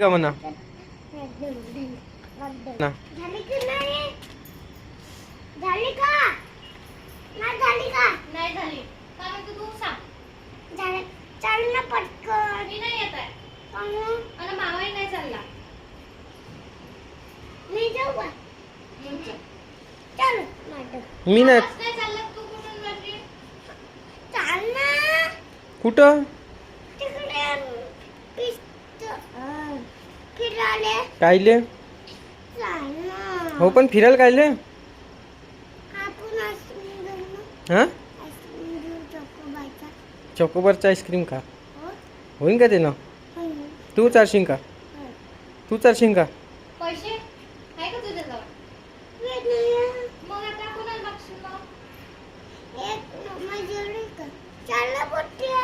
का म्हणा ना. झाली की नाही? झाली का? नाही झाली का? नाही झाली. काय म्हणतो तू सांग. झाली. चल ना पटकन. मी नाही येत आहे. आणि मामाही नाही चालला. मी जाऊ का? चल मॅडम. मी नाही. आज नाही चालला तू कुठून वाटली? चाल ना. कुठं तिकडे फिरायला कायले? चाल ना. हो पण फिरायला कायले? आपण आईस्क्रीम घेऊ ना. हा आईस्क्रीम घेऊ चॉकोबारचा. चॉकोबारचा आईस्क्रीम का हो? होईन का ते ना? हो. तू चारशील का? हो. तू चारशील का? पैसे आहे का तुझ्याजवळ? वेळ नाही आहे. मग आता कोणाला मागशील मग? एक माझ्याकडे का? चाल ना पोट्या.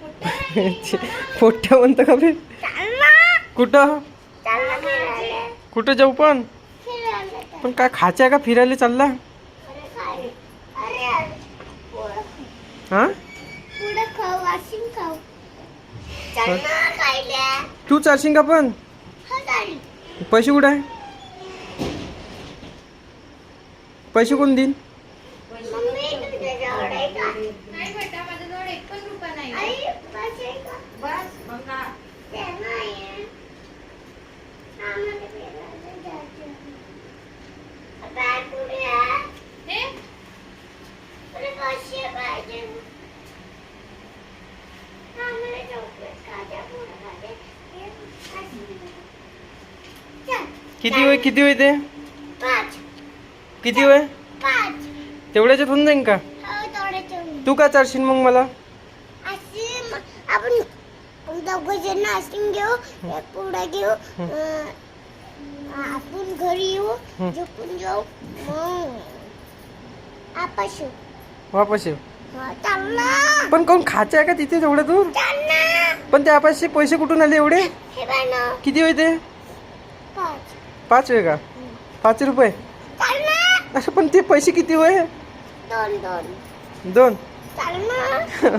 कुठं नाही. पोट्या म्हणतं का बे? चाल ना. कुठं चाल ना फिरायला. कुठं जाऊ पण फिरायला चाल. पण काय खायचं आहे का फिरायला चालला? अरे काय? अरे पुढं हा खाऊ आईस्क्रीम खाऊ. चाल ना खायला. तू चारशील का पण? हो चालेल. पैसे कुठे आहे? पैसे कोण देईन? मम्मी तुझ्याजवळ आहे का? नाही बेटा माझ्याजवळ एक पण रुपया नाही. आई पैसे आहे का? बस बघा. ते नाही आहे. आम्हाला फिरायला जायचं आहे. आता कुठे आहे? हे तुला पैसे पाहिजे. आम्हाला चॉकलेट खायचं, पुडा खायचं. हे आईस्क्रीम. चल. किती होय किती होय ते? 5. किती होय? 5. तेवढ्याच्यात होऊन जाईन का? हो तेवढ्याच. तू का चारशील मग मला? आईस्क्रीम आपण दोघं जण आईस्क्रीम घेऊ. एक पुडा घेऊ. आपण घरी येऊ. झोपून जाऊ. मग आपस येऊ. वापस येऊ. चाल ना. पण कोण खायचं आहे का तिथे तेवढ्या दूर? चाल ना. पण त्या आपाशे पैसे कुठून आले एवढे? हे बघ ना. किती होय ते? 5. 5 होय का? 5 रुपये. चाल ना. असं पण ते पैसे किती होय? 2. 2. चाल ना.